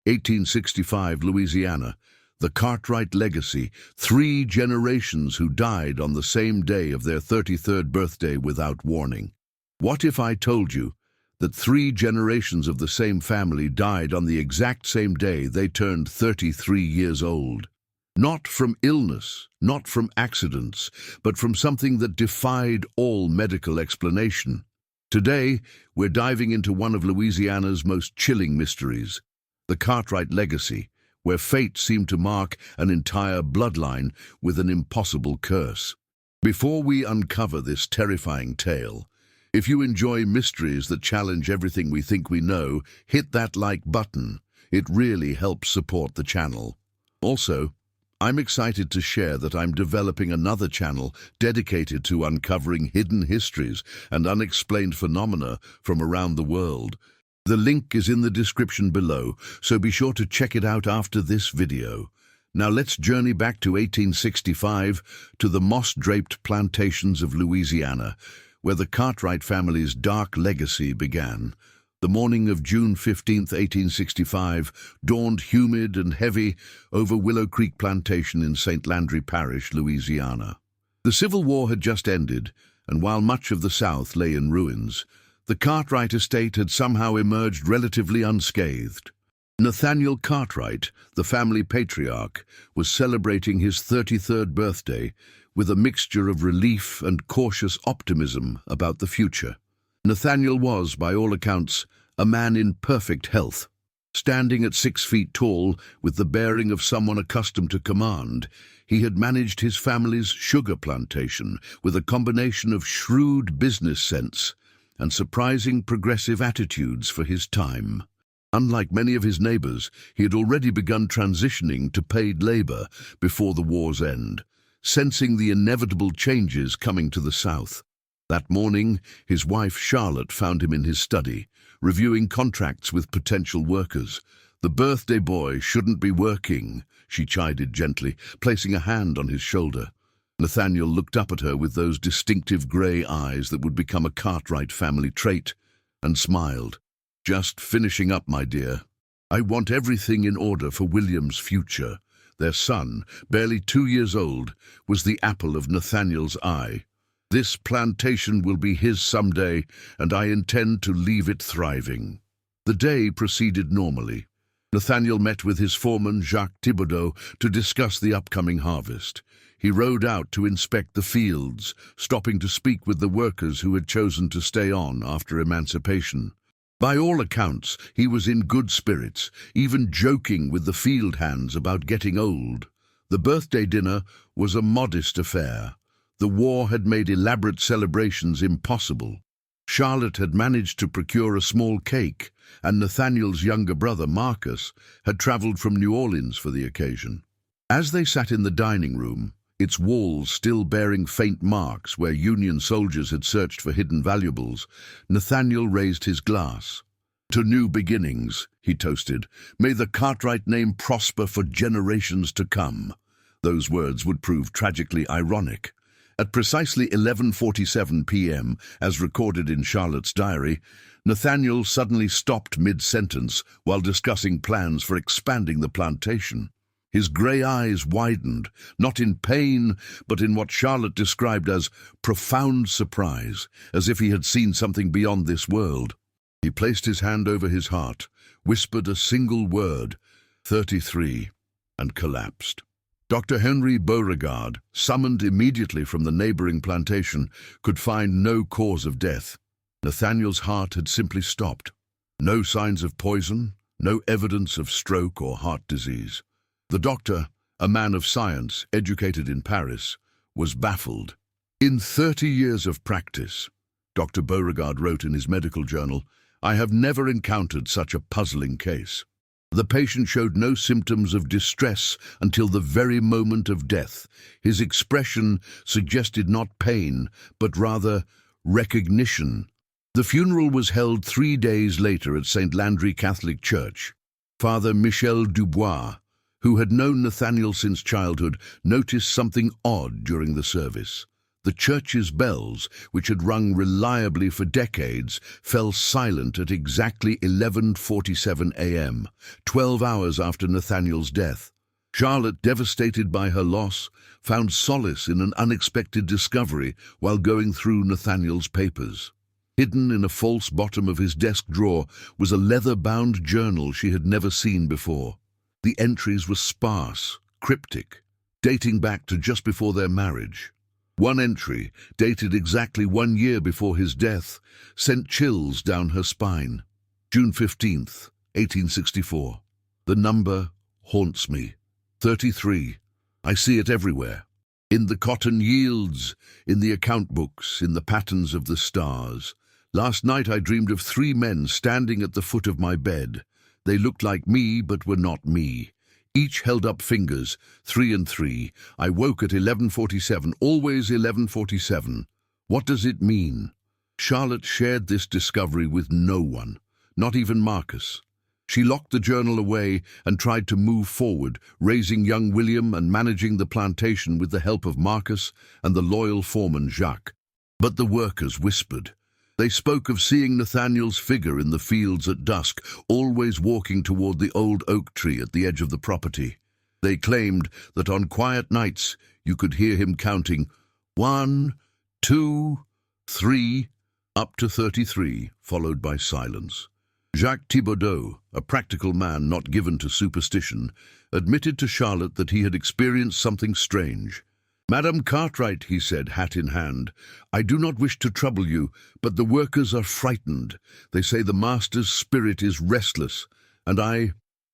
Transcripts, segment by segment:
1865, Louisiana. The Cartwright legacy, 3 generations who died on the same day of their 33rd birthday without warning. What if I told you that 3 generations of the same family died on the exact same day they turned 33 years old? Not from illness, not from accidents, but from something that defied all medical explanation. Today, we're diving into one of Louisiana's most chilling mysteries, the Cartwright legacy, where fate seemed to mark an entire bloodline with an impossible curse. Before we uncover this terrifying tale, if you enjoy mysteries that challenge everything we think we know, hit that like button. It really helps support the channel. Also, I'm excited to share that I'm developing another channel dedicated to uncovering hidden histories and unexplained phenomena from around the world. The link is in the description below, so be sure to check it out after this video. Now let's journey back to 1865 to the moss-draped plantations of Louisiana, where the Cartwright family's dark legacy began. The morning of June 15, 1865, dawned humid and heavy over Willow Creek Plantation in St. Landry Parish, Louisiana. The Civil War had just ended, and while much of the South lay in ruins, the Cartwright estate had somehow emerged relatively unscathed. Nathaniel Cartwright, the family patriarch, was celebrating his 33rd birthday with a mixture of relief and cautious optimism about the future. Nathaniel was, by all accounts, a man in perfect health. Standing at 6 feet tall, with the bearing of someone accustomed to command, he had managed his family's sugar plantation with a combination of shrewd business sense and surprising progressive attitudes for his time. Unlike many of his neighbors, he had already begun transitioning to paid labor before the war's end, sensing the inevitable changes coming to the South. That morning, his wife Charlotte found him in his study, reviewing contracts with potential workers. "The birthday boy shouldn't be working," she chided gently, placing a hand on his shoulder. Nathaniel looked up at her with those distinctive grey eyes that would become a Cartwright family trait, and smiled. "Just finishing up, my dear. I want everything in order for William's future." Their son, barely 2 years old, was the apple of Nathaniel's eye. "This plantation will be his someday, and I intend to leave it thriving." The day proceeded normally. Nathaniel met with his foreman, Jacques Thibodeau, to discuss the upcoming harvest. He rode out to inspect the fields, stopping to speak with the workers who had chosen to stay on after emancipation. By all accounts, he was in good spirits, even joking with the field hands about getting old. The birthday dinner was a modest affair. The war had made elaborate celebrations impossible. Charlotte had managed to procure a small cake, and Nathaniel's younger brother, Marcus, had traveled from New Orleans for the occasion. As they sat in the dining room, its walls still bearing faint marks where Union soldiers had searched for hidden valuables, Nathaniel raised his glass. "To new beginnings," he toasted. "May the Cartwright name prosper for generations to come." Those words would prove tragically ironic. At precisely 11:47 p.m., as recorded in Charlotte's diary, Nathaniel suddenly stopped mid-sentence while discussing plans for expanding the plantation. His grey eyes widened, not in pain, but in what Charlotte described as profound surprise, as if he had seen something beyond this world. He placed his hand over his heart, whispered a single word, 33, and collapsed. Dr. Henry Beauregard, summoned immediately from the neighboring plantation, could find no cause of death. Nathaniel's heart had simply stopped. No signs of poison, no evidence of stroke or heart disease. The doctor, a man of science, educated in Paris, was baffled. "In 30 years of practice," Dr. Beauregard wrote in his medical journal, "I have never encountered such a puzzling case. The patient showed no symptoms of distress until the very moment of death. His expression suggested not pain, but rather recognition." The funeral was held 3 days later at St. Landry Catholic Church. Father Michel Dubois, who had known Nathaniel since childhood, noticed something odd during the service. The church's bells, which had rung reliably for decades, fell silent at exactly 11:47 a.m., 12 hours after Nathaniel's death. Charlotte, devastated by her loss, found solace in an unexpected discovery while going through Nathaniel's papers. Hidden in a false bottom of his desk drawer was a leather-bound journal she had never seen before. The entries were sparse, cryptic, dating back to just before their marriage. One entry, dated exactly 1 year before his death, sent chills down her spine. June 15th, 1864. The number haunts me. 33. I see it everywhere. In the cotton yields, in the account books, in the patterns of the stars. Last night I dreamed of 3 men standing at the foot of my bed. They looked like me, but were not me. Each held up fingers, 3 and 3. I woke at 11:47, always 11:47. What does it mean? Charlotte shared this discovery with no one, not even Marcus. She locked the journal away and tried to move forward, raising young William and managing the plantation with the help of Marcus and the loyal foreman Jacques. But the workers whispered. They spoke of seeing Nathaniel's figure in the fields at dusk, always walking toward the old oak tree at the edge of the property. They claimed that on quiet nights you could hear him counting 1, 2, 3, up to 33, followed by silence. Jacques Thibaudot, a practical man not given to superstition, admitted to Charlotte that he had experienced something strange. "Madame Cartwright," he said, hat in hand, "I do not wish to trouble you, but the workers are frightened. They say the master's spirit is restless, and I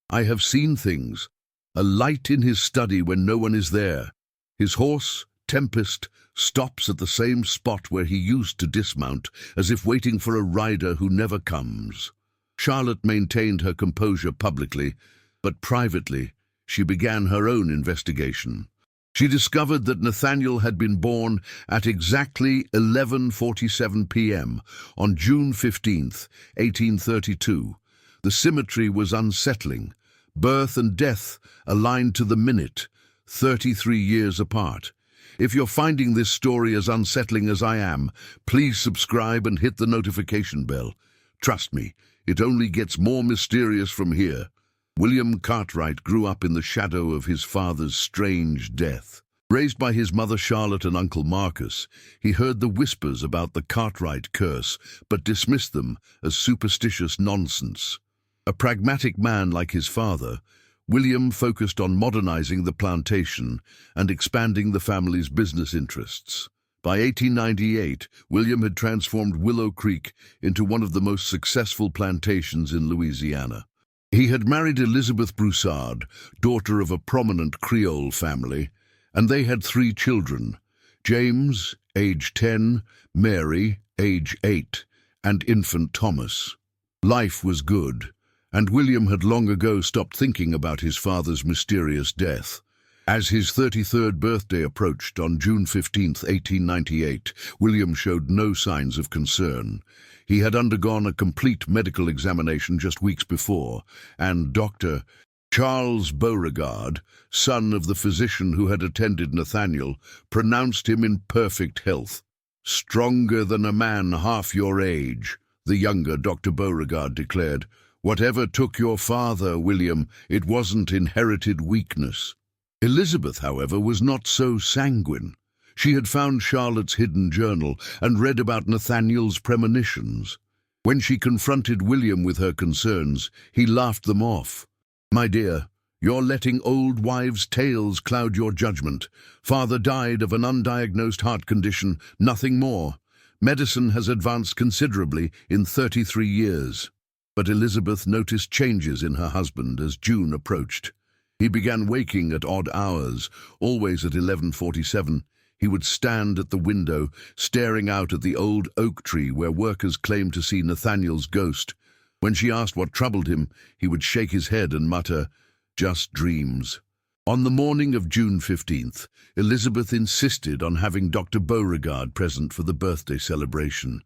have seen things. A light in his study when no one is there. His horse, Tempest, stops at the same spot where he used to dismount, as if waiting for a rider who never comes." Charlotte maintained her composure publicly, but privately she began her own investigation. She discovered that Nathaniel had been born at exactly 11:47 p.m. on June 15th, 1832. The symmetry was unsettling. Birth and death aligned to the minute, 33 years apart. If you're finding this story as unsettling as I am, please subscribe and hit the notification bell. Trust me, it only gets more mysterious from here. William Cartwright grew up in the shadow of his father's strange death. Raised by his mother Charlotte and Uncle Marcus, he heard the whispers about the Cartwright curse, but dismissed them as superstitious nonsense. A pragmatic man like his father, William focused on modernizing the plantation and expanding the family's business interests. By 1898, William had transformed Willow Creek into one of the most successful plantations in Louisiana. He had married Elizabeth Broussard, daughter of a prominent Creole family, and they had 3 children: James, age 10, Mary, age 8, and infant Thomas. Life was good, and William had long ago stopped thinking about his father's mysterious death. As his 33rd birthday approached on June 15, 1898, William showed no signs of concern. He had undergone a complete medical examination just weeks before, and Dr. Charles Beauregard, son of the physician who had attended Nathaniel, pronounced him in perfect health. "Stronger than a man half your age," the younger Dr. Beauregard declared. "Whatever took your father, William, it wasn't inherited weakness." Elizabeth, however, was not so sanguine. She had found Charlotte's hidden journal and read about Nathaniel's premonitions. When she confronted William with her concerns, he laughed them off. "My dear, you're letting old wives' tales cloud your judgment. Father died of an undiagnosed heart condition, nothing more. Medicine has advanced considerably in 33 years. But Elizabeth noticed changes in her husband as June approached. He began waking at odd hours, always at 11:47. He would stand at the window, staring out at the old oak tree where workers claimed to see Nathaniel's ghost. When she asked what troubled him, he would shake his head and mutter, "Just dreams." On the morning of June 15th, Elizabeth insisted on having Dr. Beauregard present for the birthday celebration.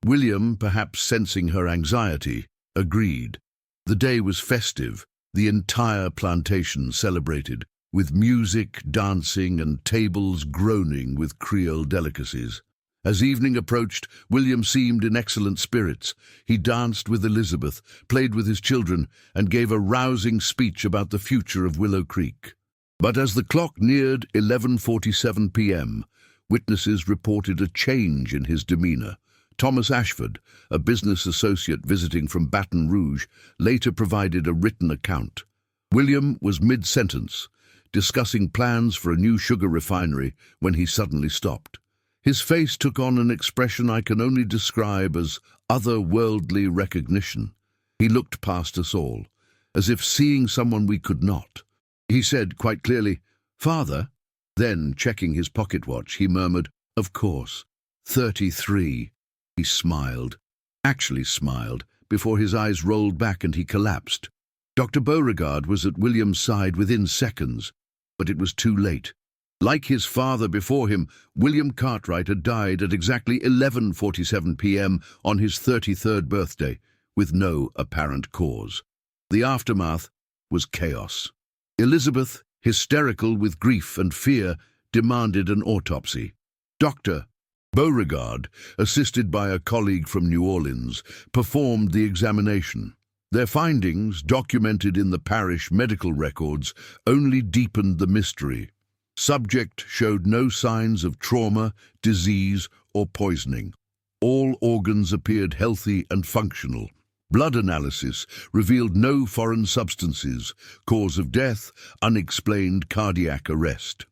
William, perhaps sensing her anxiety, agreed. The day was festive. The entire plantation celebrated. with music, dancing, and tables groaning with Creole delicacies. As evening approached, William seemed in excellent spirits. He danced with Elizabeth, played with his children, and gave a rousing speech about the future of Willow Creek. But as the clock neared 11:47 p.m., witnesses reported a change in his demeanor. Thomas Ashford, a business associate visiting from Baton Rouge, later provided a written account. William was mid-sentence, discussing plans for a new sugar refinery, when he suddenly stopped. His face took on an expression I can only describe as otherworldly recognition. He looked past us all, as if seeing someone we could not. He said quite clearly, "Father?" Then, checking his pocket watch, he murmured, "Of course, 33. He smiled, actually smiled, before his eyes rolled back and he collapsed. Dr. Beauregard was at William's side within seconds, but it was too late. Like his father before him, William Cartwright had died at exactly 11:47 p.m. on his 33rd birthday, with no apparent cause. The aftermath was chaos. Elizabeth, hysterical with grief and fear, demanded an autopsy. Dr. Beauregard, assisted by a colleague from New Orleans, performed the examination. Their findings, documented in the parish medical records, only deepened the mystery. Subject showed no signs of trauma, disease, or poisoning. All organs appeared healthy and functional. Blood analysis revealed no foreign substances. Cause of death, unexplained cardiac arrest.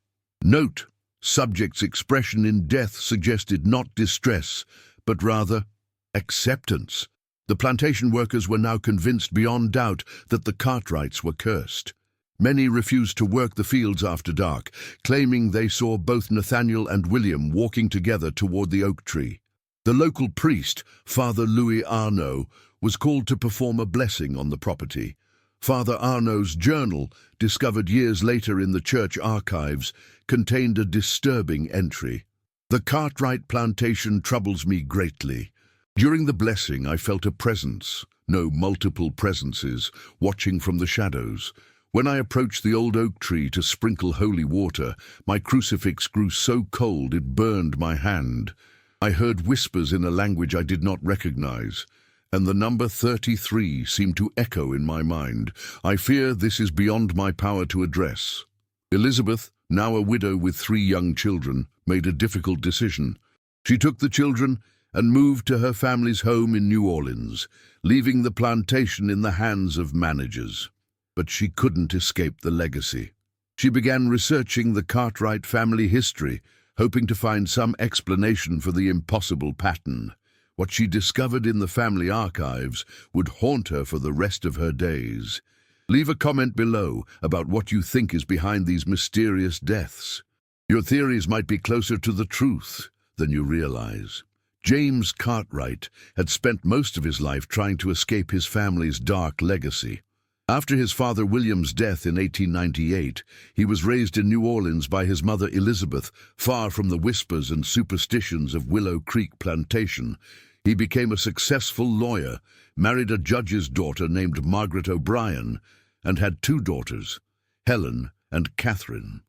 Note: subject's expression in death suggested not distress, but rather acceptance. The plantation workers were now convinced beyond doubt that the Cartwrights were cursed. Many refused to work the fields after dark, claiming they saw both Nathaniel and William walking together toward the oak tree. The local priest, Father Louis Arnaud, was called to perform a blessing on the property. Father Arnaud's journal, discovered years later in the church archives, contained a disturbing entry. "The Cartwright plantation troubles me greatly. During the blessing I felt a presence, no multiple presences, watching from the shadows. When I approached the old oak tree to sprinkle holy water, my crucifix grew so cold it burned my hand. I heard whispers in a language I did not recognize, and the number 33 seemed to echo in my mind. I fear this is beyond my power to address." Elizabeth, now a widow with 3 young children, made a difficult decision. She took the children and moved to her family's home in New Orleans, leaving the plantation in the hands of managers. But she couldn't escape the legacy. She began researching the Cartwright family history, hoping to find some explanation for the impossible pattern. What she discovered in the family archives would haunt her for the rest of her days. Leave a comment below about what you think is behind these mysterious deaths. Your theories might be closer to the truth than you realize. James Cartwright had spent most of his life trying to escape his family's dark legacy. After his father William's death in 1898, he was raised in New Orleans by his mother Elizabeth, far from the whispers and superstitions of Willow Creek Plantation. He became a successful lawyer, married a judge's daughter named Margaret O'Brien, and had 2 daughters, Helen and Catherine.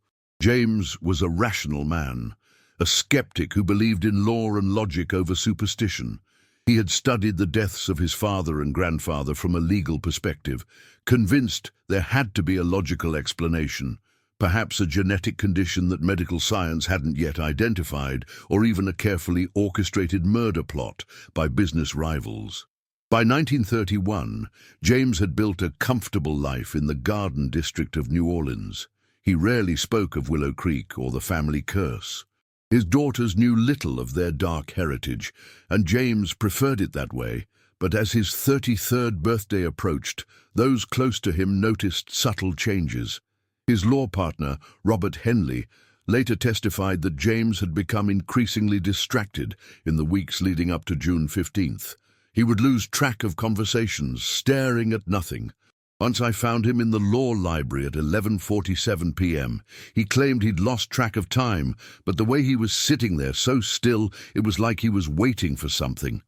James was a rational man, a skeptic who believed in law and logic over superstition. He had studied the deaths of his father and grandfather from a legal perspective, convinced there had to be a logical explanation, perhaps a genetic condition that medical science hadn't yet identified, or even a carefully orchestrated murder plot by business rivals. By 1931, James had built a comfortable life in the Garden District of New Orleans. He rarely spoke of Willow Creek or the family curse. His daughters knew little of their dark heritage, and James preferred it that way, but as his 33rd birthday approached, those close to him noticed subtle changes. His law partner, Robert Henley, later testified that James had become increasingly distracted in the weeks leading up to June 15th. He would lose track of conversations, staring at nothing. Once I found him in the law library at 11:47 p.m. He claimed he'd lost track of time, but the way he was sitting there so still, it was like he was waiting for something.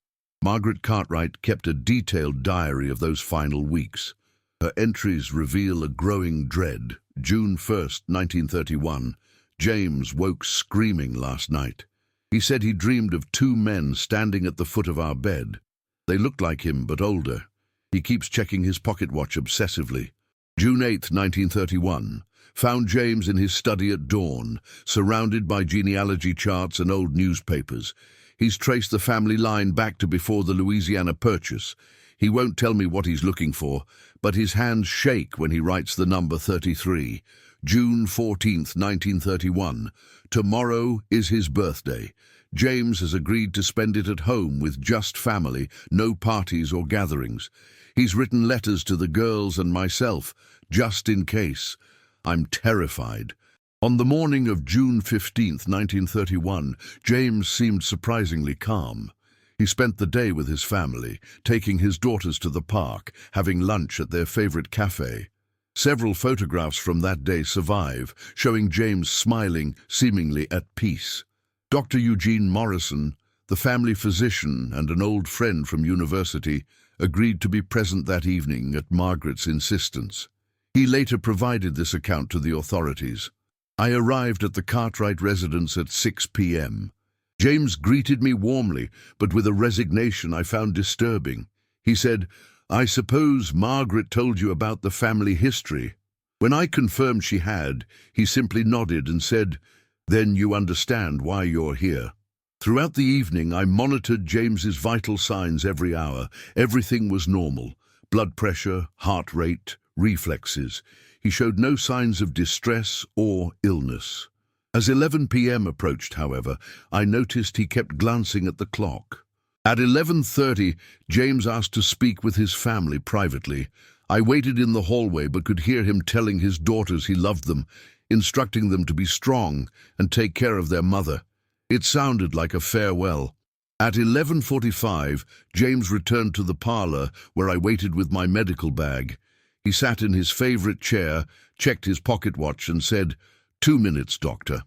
Margaret Cartwright kept a detailed diary of those final weeks. Her entries reveal a growing dread. June 1st, 1931. James woke screaming last night. He said he dreamed of two men standing at the foot of our bed. They looked like him, but older. He keeps checking his pocket watch obsessively. June 8th, 1931. Found James in his study at dawn, surrounded by genealogy charts and old newspapers. He's traced the family line back to before the Louisiana Purchase. He won't tell me what he's looking for, but his hands shake when he writes the number 33. June 14th, 1931. Tomorrow is his birthday. James has agreed to spend it at home with just family, no parties or gatherings. He's written letters to the girls and myself, just in case. I'm terrified. On the morning of June 15th, 1931, James seemed surprisingly calm. He spent the day with his family, taking his daughters to the park, having lunch at their favorite cafe. Several photographs from that day survive, showing James smiling, seemingly at peace. Dr. Eugene Morrison, the family physician and an old friend from university, agreed to be present that evening at Margaret's insistence. He later provided this account to the authorities. I arrived at the Cartwright residence at 6 p.m. James greeted me warmly, but with a resignation I found disturbing. He said, "I suppose Margaret told you about the family history." When I confirmed she had, he simply nodded and said, "Then you understand why you're here." Throughout the evening, I monitored James's vital signs every hour. Everything was normal. Blood pressure, heart rate, reflexes. He showed no signs of distress or illness. As 11 p.m. approached, however, I noticed he kept glancing at the clock. At 11:30, James asked to speak with his family privately. I waited in the hallway but could hear him telling his daughters he loved them, instructing them to be strong and take care of their mother. It sounded like a farewell. At 11:45, James returned to the parlor where I waited with my medical bag. He sat in his favorite chair, checked his pocket watch and said, "2 minutes, doctor."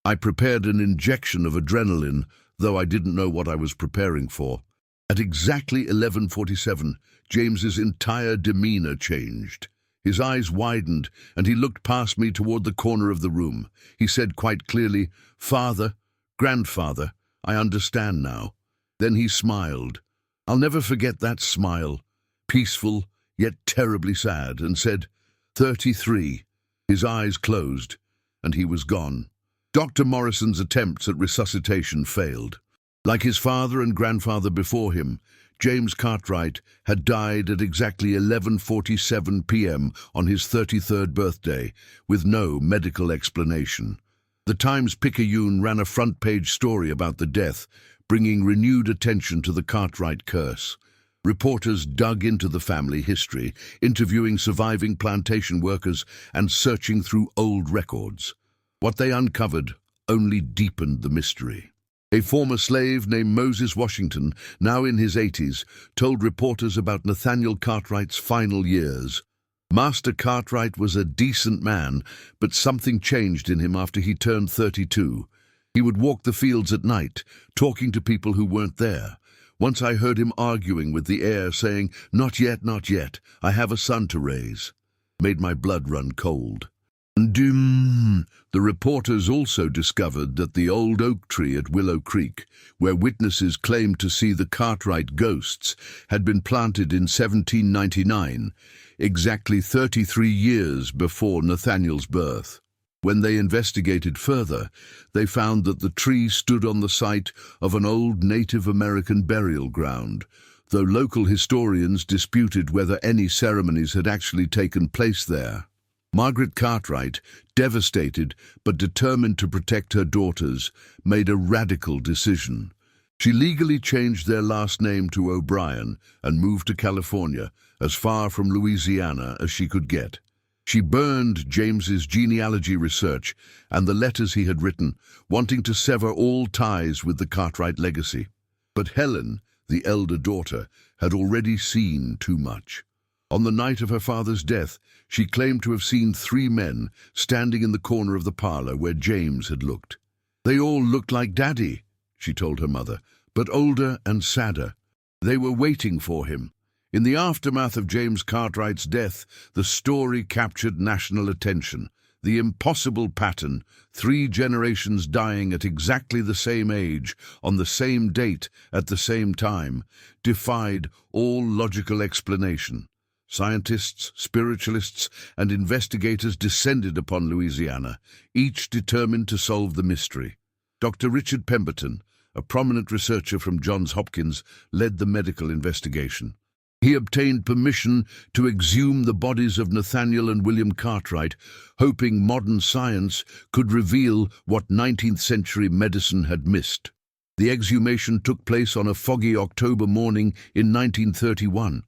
I prepared an injection of adrenaline, though I didn't know what I was preparing for. At exactly 11:47, James's entire demeanor changed. His eyes widened, and he looked past me toward the corner of the room. He said quite clearly, "Father, grandfather, I understand now." Then he smiled. I'll never forget that smile, peaceful yet terribly sad, and said, 33. His eyes closed, and he was gone. Dr. Morrison's attempts at resuscitation failed. Like his father and grandfather before him, James Cartwright had died at exactly 11:47 p.m. on his 33rd birthday, with no medical explanation. The Times-Picayune ran a front-page story about the death, bringing renewed attention to the Cartwright curse. Reporters dug into the family history, interviewing surviving plantation workers and searching through old records. What they uncovered only deepened the mystery. A former slave named Moses Washington, now in his 80s, told reporters about Nathaniel Cartwright's final years. Master Cartwright was a decent man, but something changed in him after he turned 32. He would walk the fields at night, talking to people who weren't there. Once I heard him arguing with the air, saying, not yet, I have a son to raise." Made my blood run cold. The reporters also discovered that the old oak tree at Willow Creek, where witnesses claimed to see the Cartwright ghosts, had been planted in 1799, exactly 33 years before Nathaniel's birth. When they investigated further, they found that the tree stood on the site of an old Native American burial ground, though local historians disputed whether any ceremonies had actually taken place there. Margaret Cartwright, devastated but determined to protect her daughters, made a radical decision. She legally changed their last name to O'Brien and moved to California, as far from Louisiana as she could get. She burned James's genealogy research and the letters he had written, wanting to sever all ties with the Cartwright legacy. But Helen, the elder daughter, had already seen too much. On the night of her father's death, she claimed to have seen 3 men standing in the corner of the parlor where James had looked. "They all looked like Daddy," she told her mother, "but older and sadder. They were waiting for him. In the aftermath of James Cartwright's death, the story captured national attention. The impossible pattern, 3 generations dying at exactly the same age, on the same date, at the same time, defied all logical explanation. Scientists, spiritualists, and investigators descended upon Louisiana, each determined to solve the mystery. Dr. Richard Pemberton, a prominent researcher from Johns Hopkins, led the medical investigation. He obtained permission to exhume the bodies of Nathaniel and William Cartwright, hoping modern science could reveal what 19th-century medicine had missed. The exhumation took place on a foggy October morning in 1931.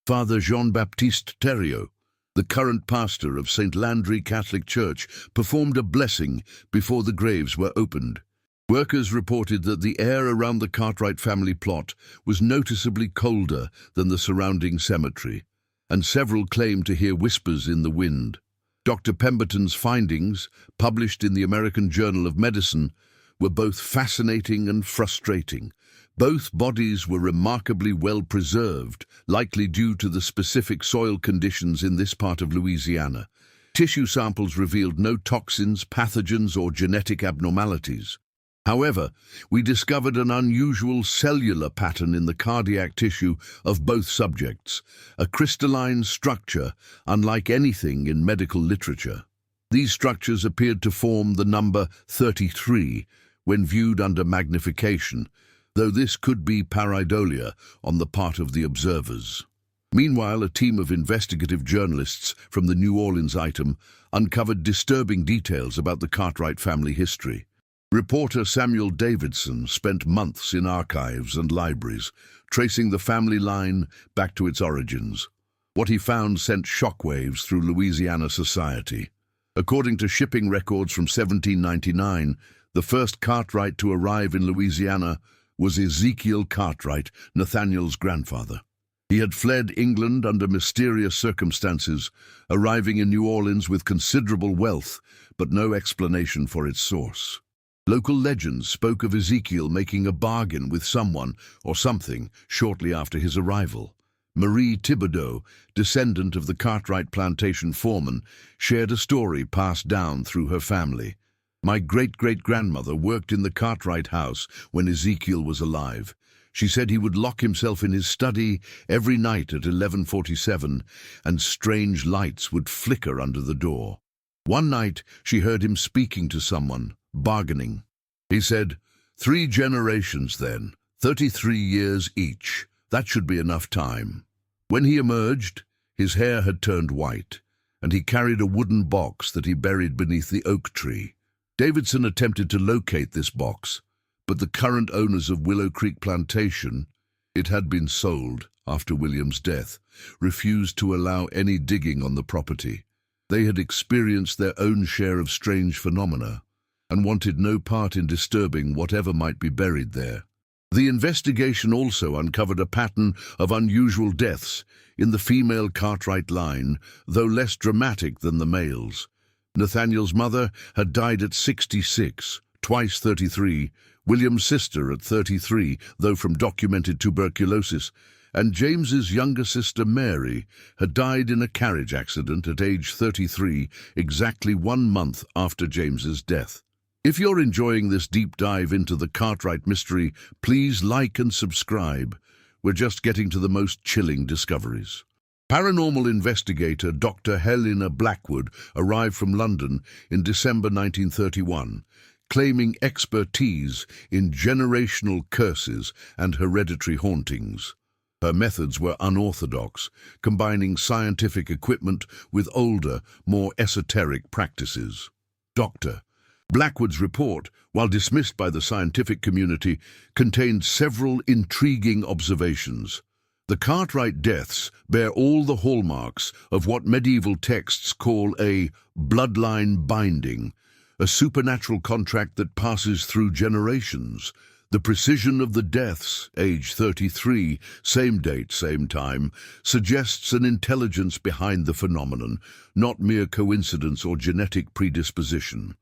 Father Jean-Baptiste Thériault, the current pastor of St. Landry Catholic Church, performed a blessing before the graves were opened. Workers reported that the air around the Cartwright family plot was noticeably colder than the surrounding cemetery, and several claimed to hear whispers in the wind. Dr. Pemberton's findings, published in the American Journal of Medicine, were both fascinating and frustrating. Both bodies were remarkably well preserved, likely due to the specific soil conditions in this part of Louisiana. Tissue samples revealed no toxins, pathogens, or genetic abnormalities. However, we discovered an unusual cellular pattern in the cardiac tissue of both subjects, a crystalline structure unlike anything in medical literature. These structures appeared to form the number 33 when viewed under magnification, though this could be pareidolia on the part of the observers. Meanwhile, a team of investigative journalists from the New Orleans item uncovered disturbing details about the Cartwright family history. Reporter Samuel Davidson spent months in archives and libraries, tracing the family line back to its origins. What he found sent shockwaves through Louisiana society. According to shipping records from 1799, the first Cartwright to arrive in Louisiana was Ezekiel Cartwright, Nathaniel's grandfather. He had fled England under mysterious circumstances, arriving in New Orleans with considerable wealth, but no explanation for its source. Local legends spoke of Ezekiel making a bargain with someone or something shortly after his arrival. Marie Thibodeau, descendant of the Cartwright plantation foreman, shared a story passed down through her family. "My great-great-grandmother worked in the Cartwright house when Ezekiel was alive. She said he would lock himself in his study every night at 11:47, and strange lights would flicker under the door. One night she heard him speaking to someone, bargaining. He said, 3 generations then, 33 years each. That should be enough time." When he emerged, his hair had turned white, and he carried a wooden box that he buried beneath the oak tree. Davidson attempted to locate this box, but the current owners of Willow Creek Plantation, it had been sold after William's death, refused to allow any digging on the property. They had experienced their own share of strange phenomena, and wanted no part in disturbing whatever might be buried there. The investigation also uncovered a pattern of unusual deaths in the female Cartwright line, though less dramatic than the males. Nathaniel's mother had died at 66, twice 33, William's sister at 33, though from documented tuberculosis, and James's younger sister Mary had died in a carriage accident at age 33, exactly 1 month after James's death. If you're enjoying this deep dive into the Cartwright mystery, please like and subscribe. We're just getting to the most chilling discoveries. Paranormal investigator Dr. Helena Blackwood arrived from London in December 1931, claiming expertise in generational curses and hereditary hauntings. Her methods were unorthodox, combining scientific equipment with older, more esoteric practices. Dr. Blackwood's report, while dismissed by the scientific community, contained several intriguing observations. The Cartwright deaths bear all the hallmarks of what medieval texts call a bloodline binding, a supernatural contract that passes through generations. The precision of the deaths, age 33, same date, same time, suggests an intelligence behind the phenomenon, not mere coincidence or genetic predisposition.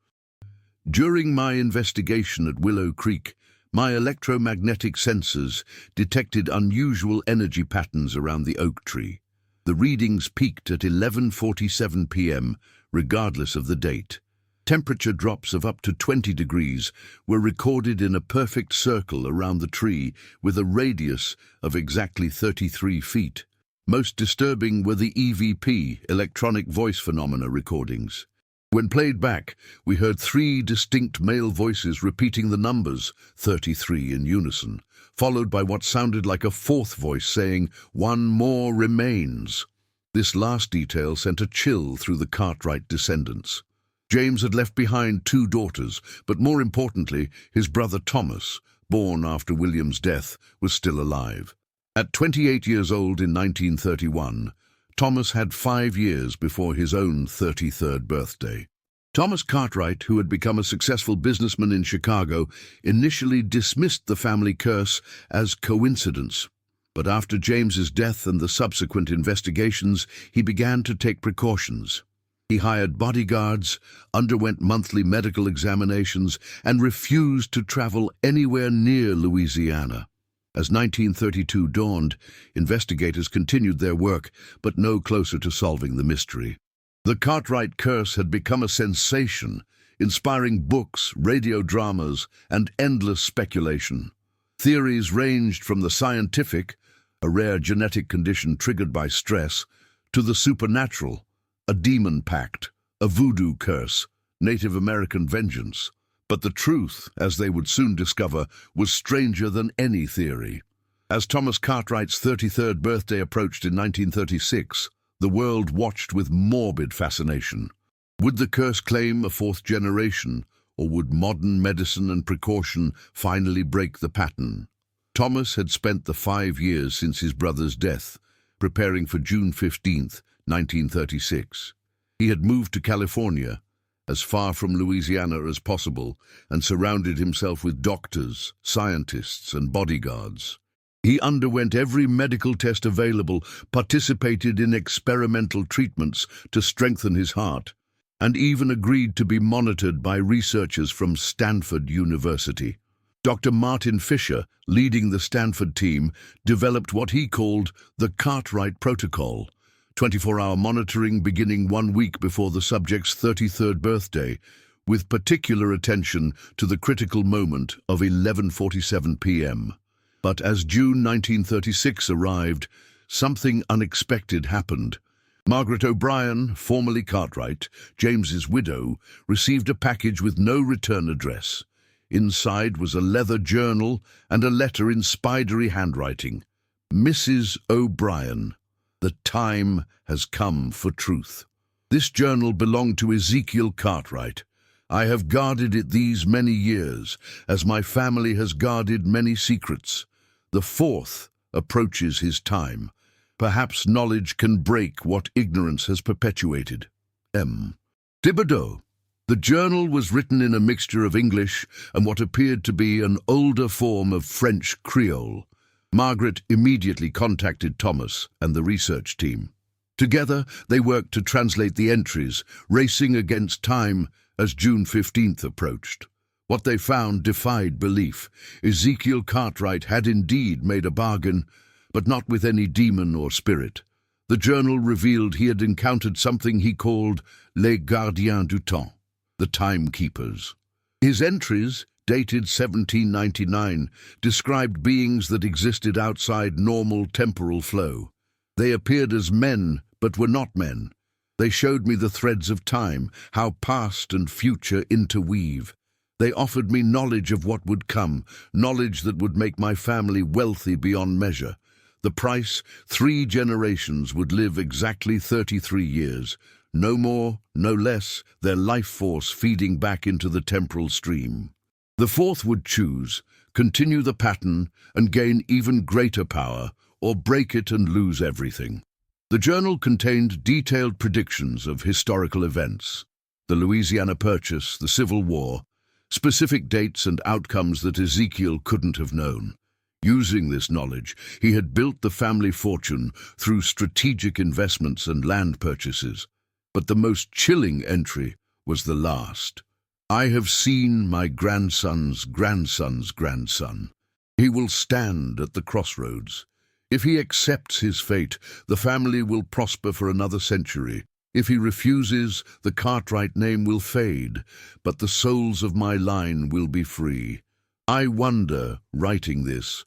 During my investigation at Willow Creek, My electromagnetic sensors detected unusual energy patterns around the oak tree. The readings peaked at 11:47 p.m., regardless of the date. Temperature drops of up to 20 degrees were recorded in a perfect circle around the tree with a radius of exactly 33 feet. Most disturbing were the EVP, electronic voice phenomena recordings. When played back, we heard 3 distinct male voices repeating the numbers, 33 in unison, followed by what sounded like a 4th voice saying, "One more remains." This last detail sent a chill through the Cartwright descendants. James had left behind 2 daughters, but more importantly, his brother Thomas, born after William's death, was still alive. At 28 years old in 1931, Thomas had 5 years before his own 33rd birthday. Thomas Cartwright, who had become a successful businessman in Chicago, initially dismissed the family curse as coincidence. But after James's death and the subsequent investigations, he began to take precautions. He hired bodyguards, underwent monthly medical examinations, and refused to travel anywhere near Louisiana. As 1932 dawned, investigators continued their work, but no closer to solving the mystery. The Cartwright curse had become a sensation, inspiring books, radio dramas, and endless speculation. Theories ranged from the scientific, a rare genetic condition triggered by stress, to the supernatural, a demon pact, a voodoo curse, Native American vengeance. But the truth, as they would soon discover, was stranger than any theory. As Thomas Cartwright's 33rd birthday approached in 1936, the world watched with morbid fascination. Would the curse claim a 4th generation, or would modern medicine and precaution finally break the pattern? Thomas had spent the 5 years since his brother's death, preparing for June 15th, 1936. He had moved to California, as far from Louisiana as possible, and surrounded himself with doctors, scientists, and bodyguards. He underwent every medical test available, participated in experimental treatments to strengthen his heart, and even agreed to be monitored by researchers from Stanford University. Dr. Martin Fisher, leading the Stanford team, developed what he called the Cartwright Protocol, 24-hour monitoring beginning 1 week before the subject's 33rd birthday, with particular attention to the critical moment of 11:47 p.m. But as June 1936 arrived, something unexpected happened. Margaret O'Brien, formerly Cartwright, James's widow, received a package with no return address. Inside was a leather journal and a letter in spidery handwriting. Mrs. O'Brien, the time has come for truth. This journal belonged to Ezekiel Cartwright. I have guarded it these many years, as my family has guarded many secrets. The 4th approaches his time. Perhaps knowledge can break what ignorance has perpetuated. M. Thibodeau. The journal was written in a mixture of English and what appeared to be an older form of French Creole. Margaret immediately contacted Thomas and the research team. Together, they worked to translate the entries, racing against time as June 15th approached. What they found defied belief. Ezekiel Cartwright had indeed made a bargain, but not with any demon or spirit. The journal revealed he had encountered something he called les gardiens du temps, the timekeepers. His entries, dated 1799, described beings that existed outside normal temporal flow. They appeared as men, but were not men. They showed me the threads of time, how past and future interweave. They offered me knowledge of what would come, knowledge that would make my family wealthy beyond measure. The price, 3 generations would live exactly 33 years. No more, no less, their life force feeding back into the temporal stream. The 4th would choose, continue the pattern and gain even greater power, or break it and lose everything. The journal contained detailed predictions of historical events, the Louisiana Purchase, the Civil War, specific dates and outcomes that Ezekiel couldn't have known. Using this knowledge, he had built the family fortune through strategic investments and land purchases. But the most chilling entry was the last. I have seen my grandson's grandson's grandson. He will stand at the crossroads. If he accepts his fate, the family will prosper for another century. If he refuses, the Cartwright name will fade, but the souls of my line will be free. I wonder, writing this,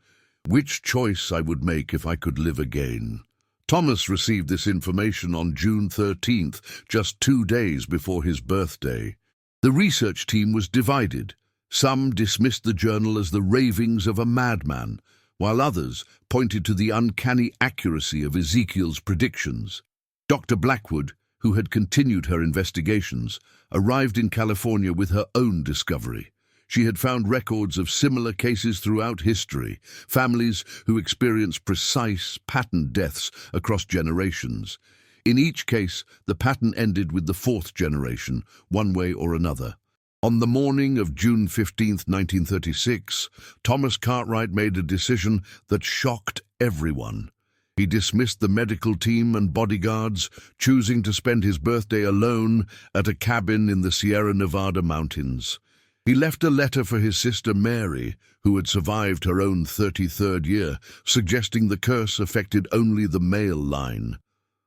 which choice I would make if I could live again. Thomas received this information on June 13th, just 2 days before his birthday. The research team was divided. Some dismissed the journal as the ravings of a madman, while others pointed to the uncanny accuracy of Ezekiel's predictions. Dr. Blackwood, who had continued her investigations, arrived in California with her own discovery. She had found records of similar cases throughout history, families who experienced precise, patterned deaths across generations. In each case, the pattern ended with the 4th generation, one way or another. On the morning of June 15, 1936, Thomas Cartwright made a decision that shocked everyone. He dismissed the medical team and bodyguards, choosing to spend his birthday alone at a cabin in the Sierra Nevada mountains. He left a letter for his sister Mary, who had survived her own 33rd year, suggesting the curse affected only the male line.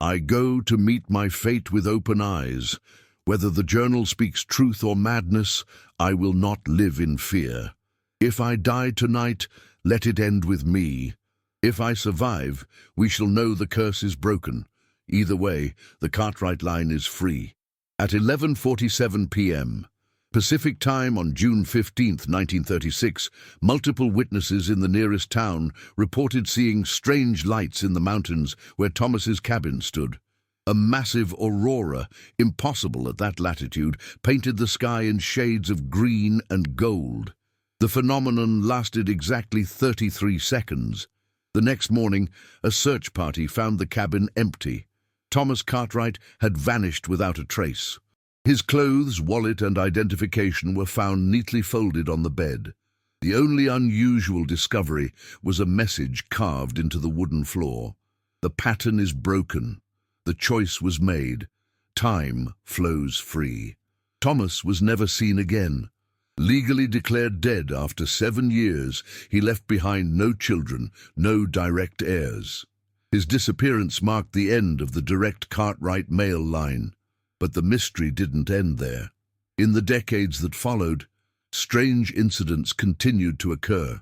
I go to meet my fate with open eyes. Whether the journal speaks truth or madness, I will not live in fear. If I die tonight, let it end with me. If I survive, we shall know the curse is broken. Either way, the Cartwright line is free. At 11:47 p.m., Pacific time on June 15, 1936, multiple witnesses in the nearest town reported seeing strange lights in the mountains where Thomas's cabin stood. A massive aurora, impossible at that latitude, painted the sky in shades of green and gold. The phenomenon lasted exactly 33 seconds. The next morning, a search party found the cabin empty. Thomas Cartwright had vanished without a trace. His clothes, wallet, and identification were found neatly folded on the bed. The only unusual discovery was a message carved into the wooden floor. The pattern is broken. The choice was made. Time flows free. Thomas was never seen again. Legally declared dead after 7 years, he left behind no children, no direct heirs. His disappearance marked the end of the direct Cartwright male line. But the mystery didn't end there. In the decades that followed, strange incidents continued to occur.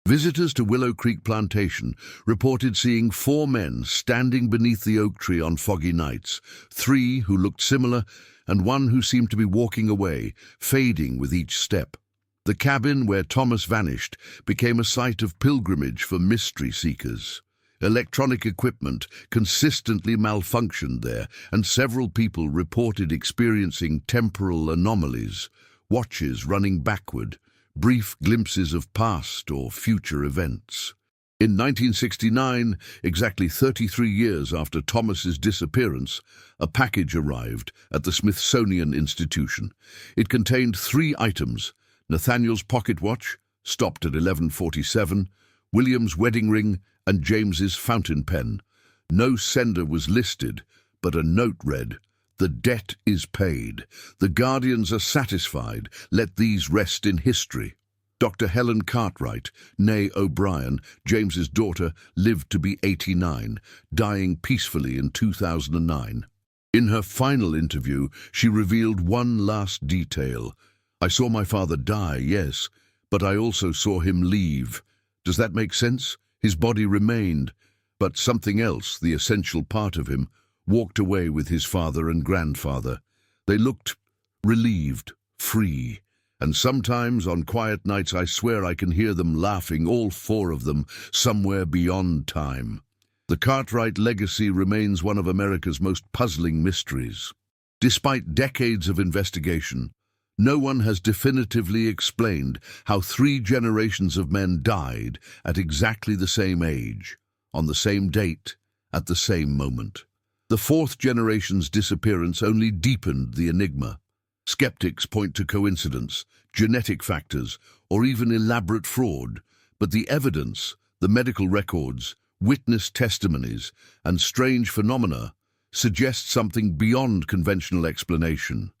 Visitors to Willow Creek Plantation reported seeing 4 men standing beneath the oak tree on foggy nights, 3 who looked similar and 1 who seemed to be walking away, fading with each step. The cabin where Thomas vanished became a site of pilgrimage for mystery seekers. Electronic equipment consistently malfunctioned there, and several people reported experiencing temporal anomalies, watches running backward, brief glimpses of past or future events. In 1969, exactly 33 years after Thomas's disappearance, a package arrived at the Smithsonian Institution. It contained 3 items: Nathaniel's pocket watch, stopped at 11:47, William's wedding ring, and James's fountain pen. No sender was listed, but a note read, "The debt is paid. The guardians are satisfied. Let these rest in history." Dr. Helen Cartwright, née O'Brien, James's daughter, lived to be 89, dying peacefully in 2009. In her final interview, she revealed one last detail. "I saw my father die, yes, but I also saw him leave. Does that make sense? His body remained, but something else, the essential part of him, walked away with his father and grandfather. They looked relieved, free, and sometimes on quiet nights I swear I can hear them laughing, all 4 of them, somewhere beyond time." The Cartwright legacy remains one of America's most puzzling mysteries. Despite decades of investigation, no one has definitively explained how 3 generations of men died at exactly the same age, on the same date, at the same moment. The 4th generation's disappearance only deepened the enigma. Skeptics point to coincidence, genetic factors, or even elaborate fraud, but the evidence, the medical records, witness testimonies, and strange phenomena suggest something beyond conventional explanation.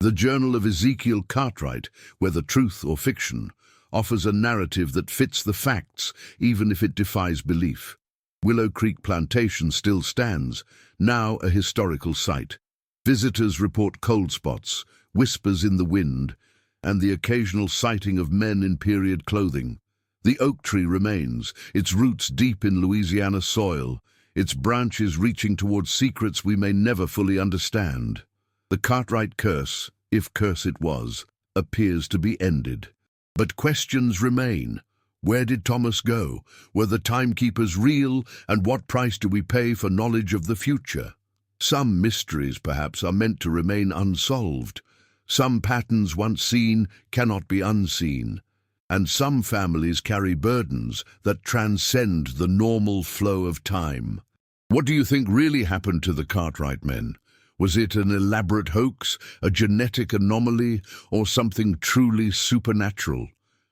The Journal of Ezekiel Cartwright, whether truth or fiction, offers a narrative that fits the facts, even if it defies belief. Willow Creek Plantation still stands, now a historical site. Visitors report cold spots, whispers in the wind, and the occasional sighting of men in period clothing. The oak tree remains, its roots deep in Louisiana soil, its branches reaching towards secrets we may never fully understand. The Cartwright curse, if curse it was, appears to be ended. But questions remain. Where did Thomas go? Were the timekeepers real? And what price do we pay for knowledge of the future? Some mysteries, perhaps, are meant to remain unsolved. Some patterns once seen cannot be unseen. And some families carry burdens that transcend the normal flow of time. What do you think really happened to the Cartwright men? Was it an elaborate hoax, a genetic anomaly, or something truly supernatural?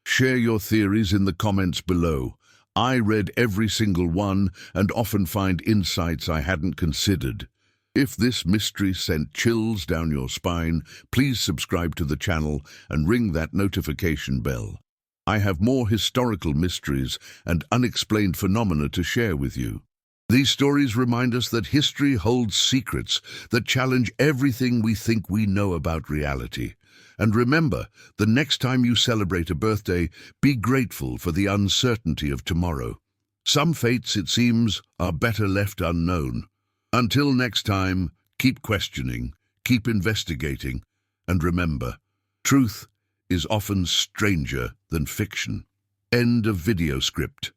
Share your theories in the comments below. I read every single one and often find insights I hadn't considered. If this mystery sent chills down your spine, please subscribe to the channel and ring that notification bell. I have more historical mysteries and unexplained phenomena to share with you. These stories remind us that history holds secrets that challenge everything we think we know about reality. And remember, the next time you celebrate a birthday, be grateful for the uncertainty of tomorrow. Some fates, it seems, are better left unknown. Until next time, keep questioning, keep investigating, and remember, truth is often stranger than fiction. End of video script.